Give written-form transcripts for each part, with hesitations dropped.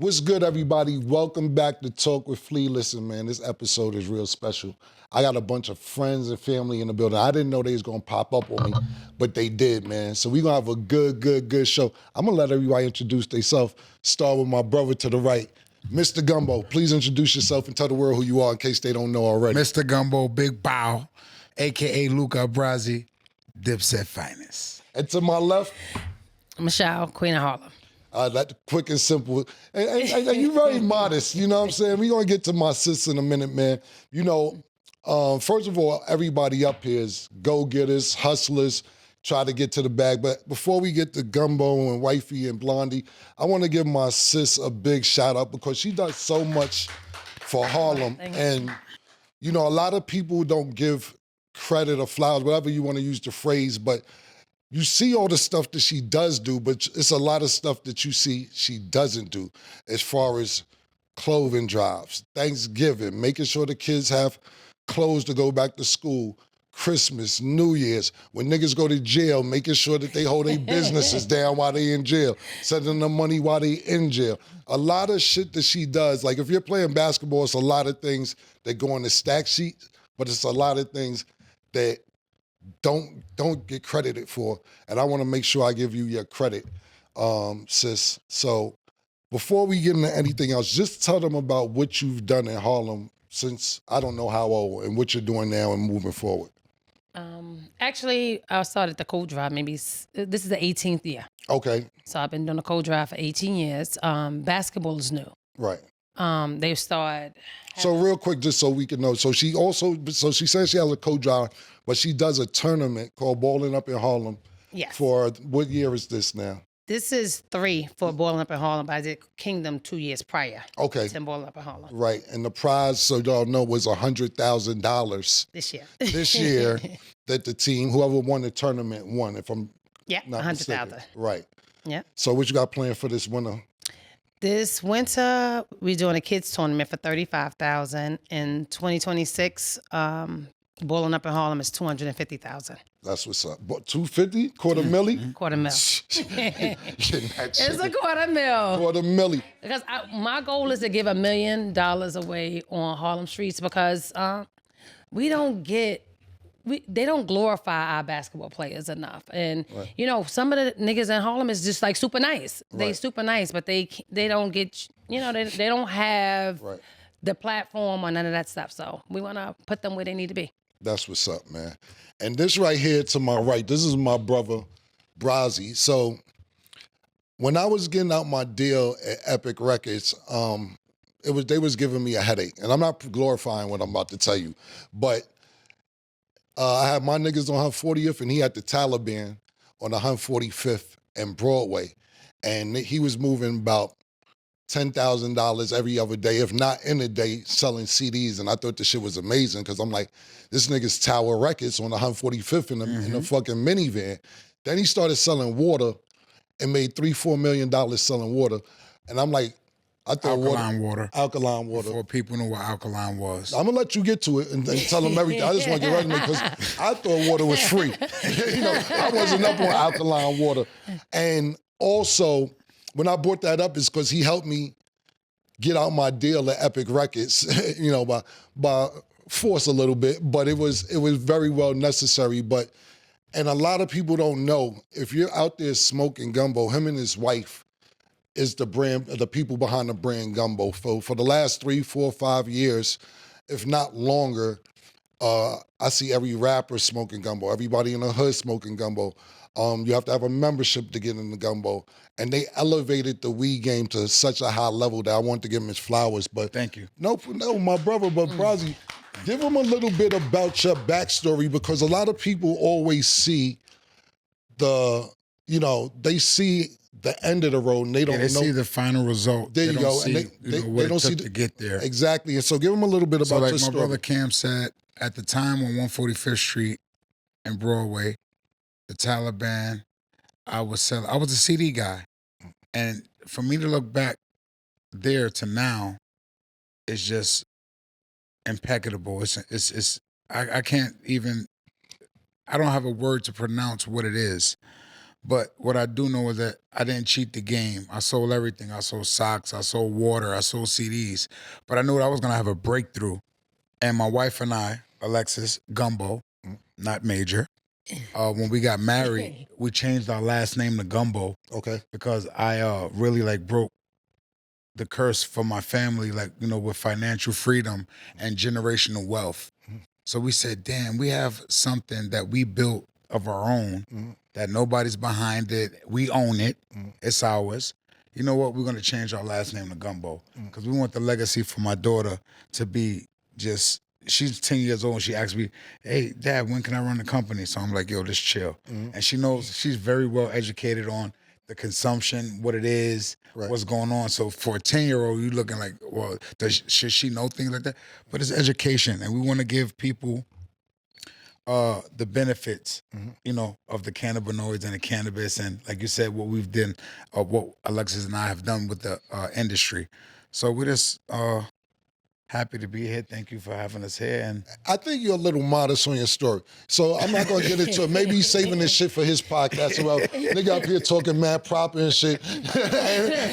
What's good, everybody? Welcome back to Talk with Flea. Listen, man, this episode is real special. I got a bunch of friends and family in the building. I didn't know they was gonna pop up on me, but they did, man. So we gonna have a good show. I'm gonna let everybody introduce themselves. Start with my brother to the right, Mr. Gumbo. Please introduce yourself and tell the world who you are in case they don't know already. Mr. Gumbo, Big Bow, a.k.a. Luka Brazi, Dipset Finest. And to my left, Michelle, Queen of Harlem. that quick and simple. And you're very modest, you know what I'm saying? We're going to get to my sis in a minute, man. You know, first of all, everybody up here is go-getters, hustlers, try to get to the bag. But before we get to Gumbo and Wifey and Blondie, I want to give my sis a big shout out because she does so much for Harlem. And, you know, a lot of people don't give credit or flowers, whatever you want to use the phrase, but you see all the stuff that she does do, but it's a lot of stuff that you see she doesn't do as far as clothing drives, Thanksgiving, making sure the kids have clothes to go back to school, Christmas, New Year's, when niggas go to jail, making sure that they hold their businesses down while they in jail, sending them money while they in jail. A lot of shit that she does, like if you're playing basketball, it's a lot of things that go on the stack sheet, but it's a lot of things that don't get credited for, and I want to make sure I give you your credit, sis. So before we get into anything else, just tell them about what you've done in Harlem since I don't know how old and what you're doing now and moving forward. Actually, I started the cold drive. This is the 18th year. Okay. So I've been doing the cold drive for 18 years. Basketball is new. Right. They've started. So real quick, just so we can know. So she says she has a co-drive, but she does a tournament called Balling Up in Harlem. Yes. For what year is this now? This is 3 for Balling Up in Harlem, but I did Kingdom 2 years prior. Okay. To Balling Up in Harlem. Right. And the prize, so y'all know, was $100,000 This year. this year that the team, whoever won the tournament, won. If I'm not mistaken. 100,000. Right. Yeah. So what you got planned for this winter? This winter, we're doing a kids tournament for $35,000. In 2026, Balling Up in Harlem is $250,000. That's what's up. What, 250? Quarter milli? Quarter mil. It's a quarter mil. Quarter milli. Because my goal is to give $1 million away on Harlem streets because they don't glorify our basketball players enough. And, you know, some of the niggas in Harlem is just like super nice. They super nice, but they don't get, you know, they don't have the platform or none of that stuff. So we want to put them where they need to be. That's what's up, man. And this right here to my right, this is my brother, Brazi. So when I was getting out my deal at Epic Records, they was giving me a headache. And I'm not glorifying what I'm about to tell you, but I had my niggas on 140th and he had the Taliban on 145th and Broadway. And he was moving about $10,000 every other day, if not in a day, selling CDs. And I thought the shit was amazing because I'm like, this nigga's Tower Records on 145th in the fucking minivan. Then he started selling water and made $3-4 million selling water. And I'm like, I thought Alkaline water. Alkaline water. Before people knew what alkaline was. I'm gonna let you get to it and tell them everything. I just want to get ready because I thought water was free. You know, I wasn't up on alkaline water. And also, when I brought that up, is because he helped me get out my deal at Epic Records, you know, by force a little bit, but it was very well necessary. And a lot of people don't know, if you're out there smoking Gumbo, him and his wife is the people behind the brand Gumbo. For the last 3, 4, 5 years, if not longer, I see every rapper smoking Gumbo, everybody in the hood smoking Gumbo. You have to have a membership to get in the Gumbo. And they elevated the weed game to such a high level that I want to give him his flowers. But thank you. No, my brother, but Brazi, give him a little bit about your backstory because a lot of people always see they see the end of the road and they don't know. They see the final result. There you go. See, and they don't see to get there. Exactly. And so give him a little bit about your story. So like my brother Cam said, at the time on 145th Street and Broadway, the Taliban, I was a CD guy. And for me to look back there to now, it's just impeccable. I can't even, I don't have a word to pronounce what it is. But what I do know is that I didn't cheat the game. I sold everything. I sold socks. I sold water. I sold CDs. But I knew that I was going to have a breakthrough. And my wife and I, Alexis, Gumbo, not Major, when we got married, we changed our last name to Gumbo. Okay. Because I really like broke the curse for my family, like, you know, with financial freedom and generational wealth. So we said, damn, we have something that we built of our own, that nobody's behind it. We own it. It's ours. You know what? We're going to change our last name to Gumbo because we want the legacy for my daughter to be just, she's 10 years old and she asked me, hey, Dad, when can I run the company? So I'm like, yo, just chill. And she knows, she's very well educated on the consumption, what it is, what's going on. So for a 10-year-old, you're looking like, well, should she know things like that? But it's education, and we want to give people the benefits, you know, of the cannabinoids and the cannabis, and like you said, what we've done, what Alexis and I have done with the industry. So we're just happy to be here. Thank you for having us here. And I think you're a little modest on your story. So I'm not gonna get into it. Maybe he's saving this shit for his podcast. Well, nigga up here talking mad proper and shit.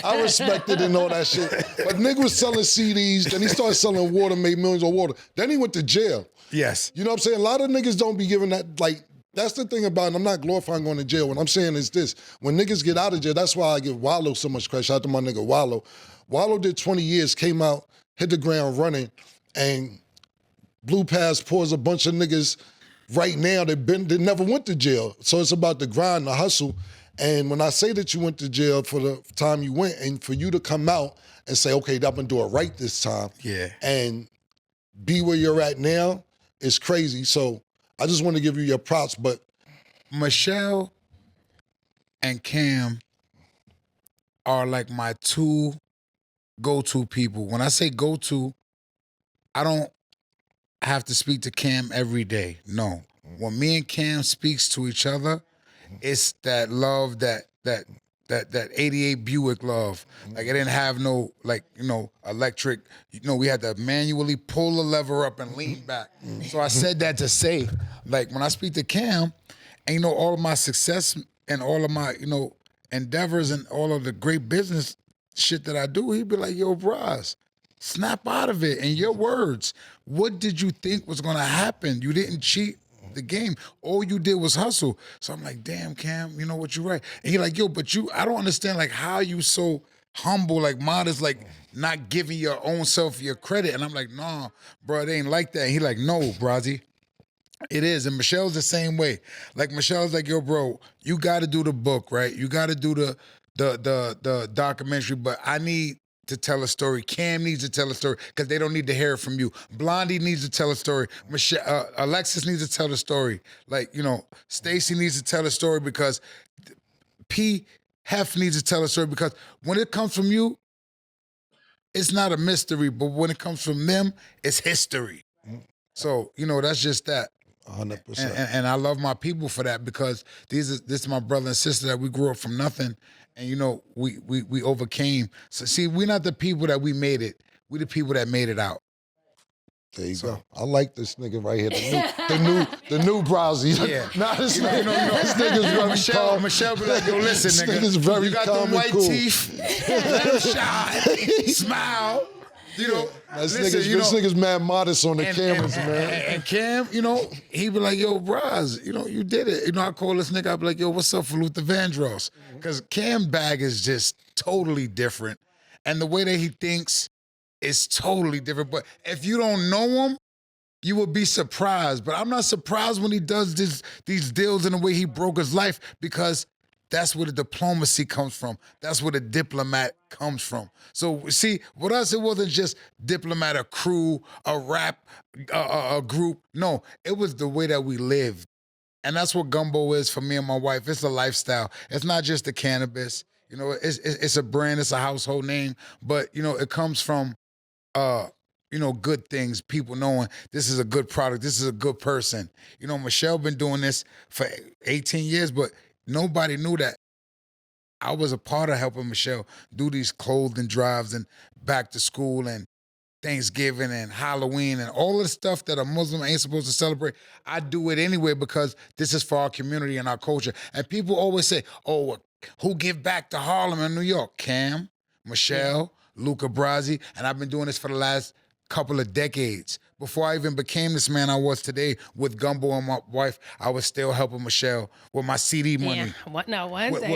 I respect it and all that shit. But nigga was selling CDs, then he started selling water, made millions of water. Then he went to jail. yes, You know what I'm saying? A lot of niggas don't be giving that, like, that's the thing about it. I'm not glorifying going to jail. What I'm saying is this. When niggas get out of jail, that's why I give Wallow so much credit. Shout out to my nigga Wallow. Wallow did 20 years, came out, hit the ground running, and blew past paws a bunch of niggas right now that never went to jail. So it's about the grind, the hustle. And when I say that you went to jail for the time you went, and for you to come out and say, okay, I'm gonna do it right this time, yeah. and be where you're at now, is crazy. So I just want to give you your props, but Michelle and Cam are like my two go-to people. When I say go-to, I don't have to speak to Cam every day. No. When me and Cam speaks to each other, it's that love, that 88 Buick love. Like, it didn't have no, like, you know, electric. You know, we had to manually pull the lever up and lean back. So I said that to say, like, when I speak to Cam, and, you know, all of my success and all of my, you know, endeavors and all of the great business shit that I do, he'd be like, yo, Braz, snap out of it. In your words, what did you think was gonna happen? You didn't cheat the game. All you did was hustle. So I'm like, damn, Cam, you know what, you're right. And he's like, yo, but I don't understand, like, how you so humble, like, modest, like, not giving your own self your credit. And I'm like, nah, bro, it ain't like that. And he like, no, Brazi. It is. And Michelle's the same way. Like, Michelle's like, yo, bro, you got to do the book, right? You got to do the documentary, but I need to tell a story. Cam needs to tell a story because they don't need to hear it from you. Blondie needs to tell a story. Alexis needs to tell a story. Like, you know, Stacy needs to tell a story because P. Hef needs to tell a story because when it comes from you, it's not a mystery, but when it comes from them, it's history. So, you know, that's just that. 100%. And I love my people for that because this is my brother and sister that we grew up from nothing. And, you know, we overcame. So, see, we're not the people that we made it. We the people that made it out. There you go. I like this nigga right here. The new Brazi. Yeah. Nah, this You know, this nigga's very calm. Michelle be like, yo, listen, This nigga. nigga's very you got calm them and white cool. teeth. Let 'em shine. Smile. You know, This nigga's mad modest on the cameras, man. And Cam, you know, he be like, yo, Braz, you know, you did it. You know, I call this nigga, I be like, yo, what's up for Luther Vandross? Because Cam bag is just totally different. And the way that he thinks is totally different. But if you don't know him, you would be surprised. But I'm not surprised when he does these deals in the way he broke his life because that's where the diplomacy comes from. That's where the diplomat comes from. So, see, with us, it wasn't just diplomat, a crew, a rap, a group. No, it was the way that we lived. And that's what Gumbo is for me and my wife. It's a lifestyle. It's not just the cannabis. You know, it's a brand, it's a household name. But, you know, it comes from, you know, good things, people knowing this is a good product, this is a good person. You know, Michelle been doing this for 18 years, but nobody knew that I was a part of helping Michelle do these clothing drives and back to school and Thanksgiving and Halloween and all the stuff that a Muslim ain't supposed to celebrate. I do it anyway because this is for our community and our culture. And people always say, oh, who give back to Harlem and New York? Cam, Michelle, Luka Brazi, and I've been doing this for the last couple of decades. Before I even became this man I was today with Gumbo and my wife, I was still helping Michelle with my CD money. Yeah. With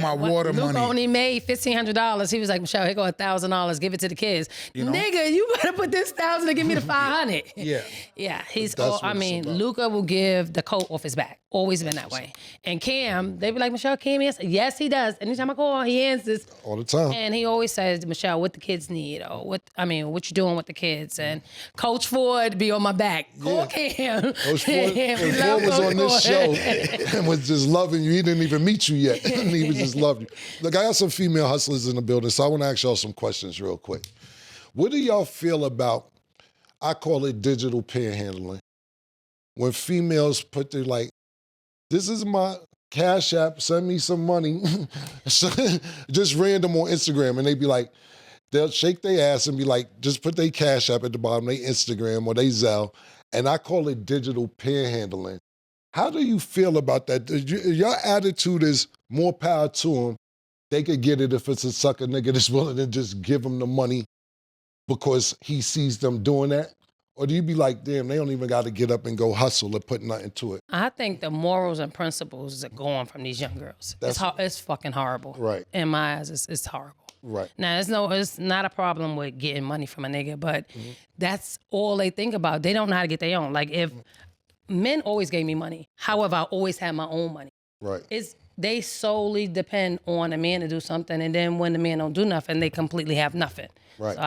my water Luke money. only made $1,500. He was like, Michelle, here go $1,000. Give it to the kids. You know? Nigga, you better put this $1,000 to give me the $500. Yeah. Yeah. He's That's all, what I it's mean, about. Luka will give the coat off his back. Always been that way. And Cam, they be like, Michelle, Cam answers. Yes, he does. Anytime I call, he answers. All the time. And he always says, Michelle, what the kids need, or what you doing with the kids. And Coach Ford be on my back. Call Cam. Coach Ford, We Coach love Ford was Coach on this Ford. show and was just loving you. He didn't even meet you yet. He was just loving you. Look, I got some female hustlers in the building, so I want to ask y'all some questions real quick. What do y'all feel about, I call it digital panhandling, when females put their like, this is my Cash App, send me some money, just random on Instagram, and they be like, they'll shake their ass and be like, just put their Cash App at the bottom, they Instagram or they Zelle, and I call it digital panhandling. How do you feel about that? Your attitude is more power to them. They could get it if it's a sucker nigga that's willing to just give them the money because he sees them doing that? Or do you be like, damn, they don't even got to get up and go hustle or put nothing to it? I think the morals and principles are gone from these young girls. It's fucking horrible. Right. In my eyes, it's horrible. Right. Now, it's not a problem with getting money from a nigga, but that's all they think about. They don't know how to get their own. Like, if men always gave me money, however, I always had my own money. Right. They solely depend on a man to do something, and then when the man don't do nothing, they completely have nothing. Right. So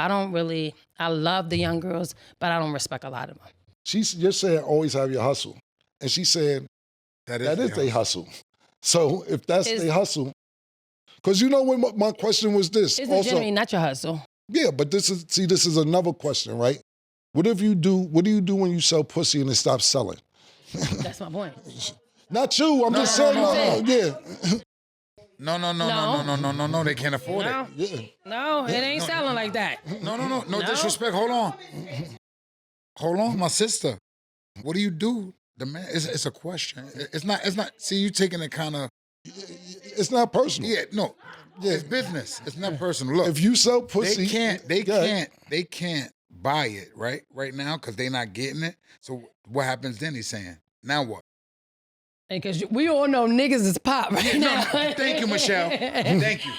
I love the young girls, but I don't respect a lot of them. You're saying always have your hustle. And she's saying that is their hustle. So if that's their hustle, because you know when my question was this. It's also, legitimately not your hustle. Yeah, but this is another question, right? What do you do when you sell pussy and it stops selling? That's my point. Not you, I'm just saying, yeah. No, they can't afford No, it. Yeah. no, it ain't selling like that. No disrespect. Hold on, my sister. What do you do? The man, it's a question. It's not. See, you taking it kind of. It's not personal. Yeah, no. Yeah, it's business. It's not personal. Look, If you sell pussy, they can't buy it right now because they not getting it. So what happens then? He's saying, now what? Because we all know niggas is pop right now. Thank you, Michelle. Thank you.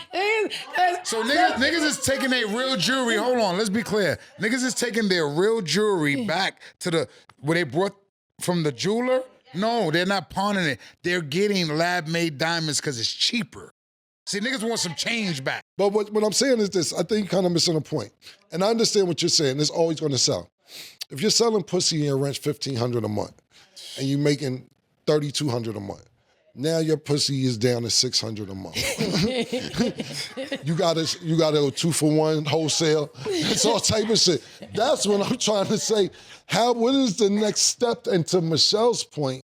So niggas is taking their real jewelry. Hold on, let's be clear. Niggas is taking their real jewelry back to where they brought from the jeweler. No, they're not pawning it. They're getting lab-made diamonds because it's cheaper. See, niggas want some change back. But what I'm saying is this, I think you're kind of missing a point. And I understand what you're saying, it's always going to sell. If you're selling pussy and your rent's $1,500 a month, and you're making $3,200 a month, now your pussy is down to $600 a month. you gotta go 2-for-1 wholesale. It's all type of shit. That's what I'm trying to say. What is the next step? And to Michelle's point,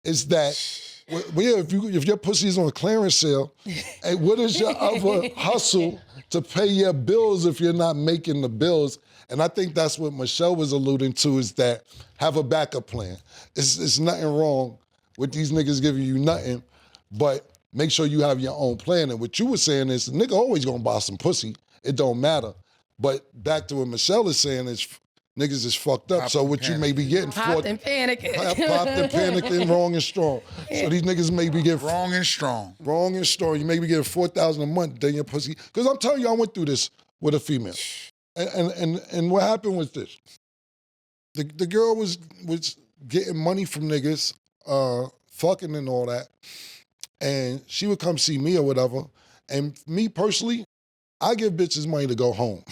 is that if your pussy is on a clearance sale, and what is your other hustle to pay your bills if you're not making the bills? And I think that's what Michelle was alluding to, is that have a backup plan. It's nothing wrong with these niggas giving you nothing, but make sure you have your own plan. And what you were saying is, nigga always gonna buy some pussy. It don't matter. But back to what Michelle is saying is, niggas is fucked up. So what you may be getting Popped and panicking. popped and panicking, wrong and strong. So these niggas may be getting Wrong and strong. You may be getting $4,000 a month, then your pussy. Because I'm telling you, I went through this with a female. And what happened was this. The girl was getting money from niggas, fucking and all that. And she would come see me or whatever. And me personally, I give bitches money to go home.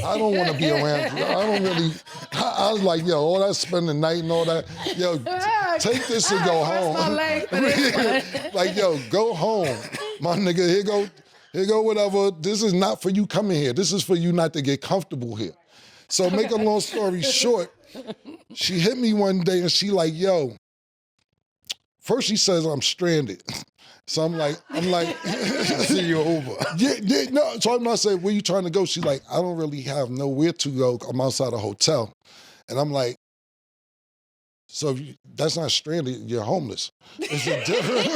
I don't want to be around you. I was like, yo, all that spend the night and all that. Yo, take this and go home. Like, yo, go home. My nigga, here go whatever. This is not for you coming here. This is for you not to get comfortable here. So make a long story short, she hit me one day and she like, yo, First she says I'm stranded. So I'm like, See you Uber. yeah, no. So I'm not saying, where you trying to go? She's like, I don't really have nowhere to go. I'm outside a hotel. And I'm like, so if that's not stranded, you're homeless. It's a different.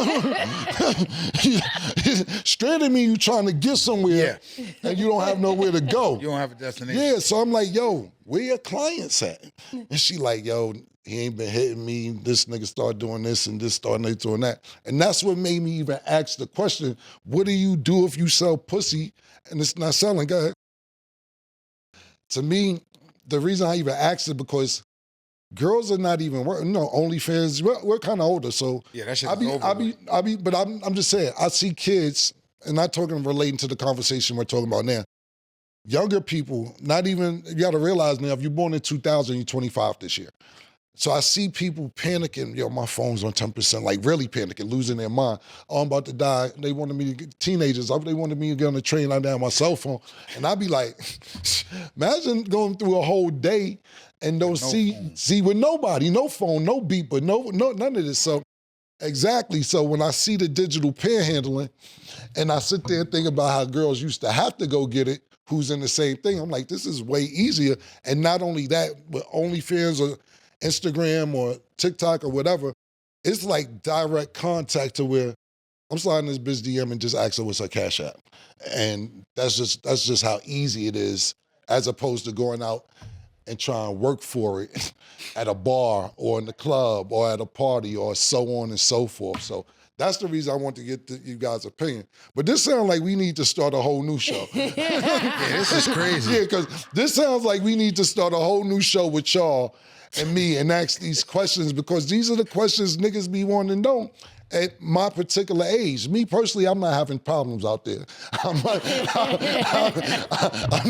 Stranded means you trying to get somewhere and you don't have nowhere to go. You don't have a destination. Yeah, so I'm like, yo, where your clients at? And she like, yo, he ain't been hitting me. This nigga started doing this and this started doing that. And that's what made me even ask the question, what do you do if you sell pussy and it's not selling? Go ahead. To me, the reason I even asked it because girls are not even working. No, OnlyFans. We're kind of older, so Yeah, that shit I is over. but I'm just saying. I see kids, and not talking relating to the conversation we're talking about now. Younger people, not even. You got to realize now, if you're born in 2000, you're 25 this year. So I see people panicking. Yo, my phone's on 10%, like really panicking, losing their mind. Oh, I'm about to die. They wanted me to get teenagers. They wanted me to get on the train. I'm down my cell phone, and I'd be like, imagine going through a whole day and don't see with nobody, no phone, no beeper, no none of this. So exactly. So when I see the digital panhandling, and I sit there and think about how girls used to have to go get it, who's in the same thing, I'm like, this is way easier. And not only that, but OnlyFans or Instagram or TikTok or whatever, it's like direct contact to where I'm sliding this bitch DM and just ask her what's her cash app. And that's just how easy it is, as opposed to going out and try and work for it at a bar or in the club or at a party or so on and so forth. So that's the reason I want to get you guys' opinion. But this sounds like we need to start a whole new show. Yeah, this is crazy. Yeah, because this sounds like we need to start a whole new show with y'all and me and ask these questions, because these are the questions niggas be wanting to know at my particular age. Me personally, I'm not having problems out there. I'm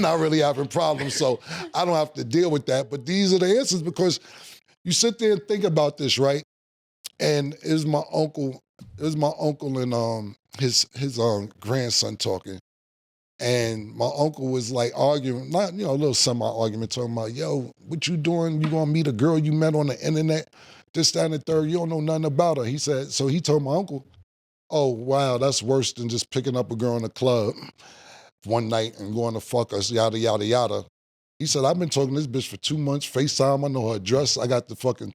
not really having problems, so I don't have to deal with that. But these are the answers, because you sit there and think about this, right? And it was my uncle and his grandson talking. And my uncle was like arguing, not, a little semi-argument, talking about, yo, what you doing? You gonna meet a girl you met on the internet? This, that, and the third, you don't know nothing about her. He said, so he told my uncle, oh, wow, that's worse than just picking up a girl in a club one night and going to fuck us, yada, yada, yada. He said, I've been talking to this bitch for 2 months, FaceTime, I know her address, I got the fucking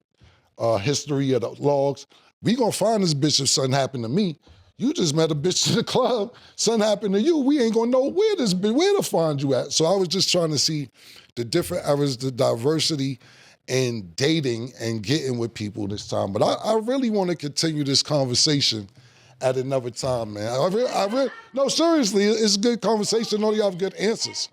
history of the logs. We gonna find this bitch if something happened to me. You just met a bitch in the club, something happened to you, we ain't gonna know where to find you at. So I was just trying to see the different eras, the diversity in dating and getting with people this time. But I really want to continue this conversation at another time, man. No, seriously, it's a good conversation. All you have good answers.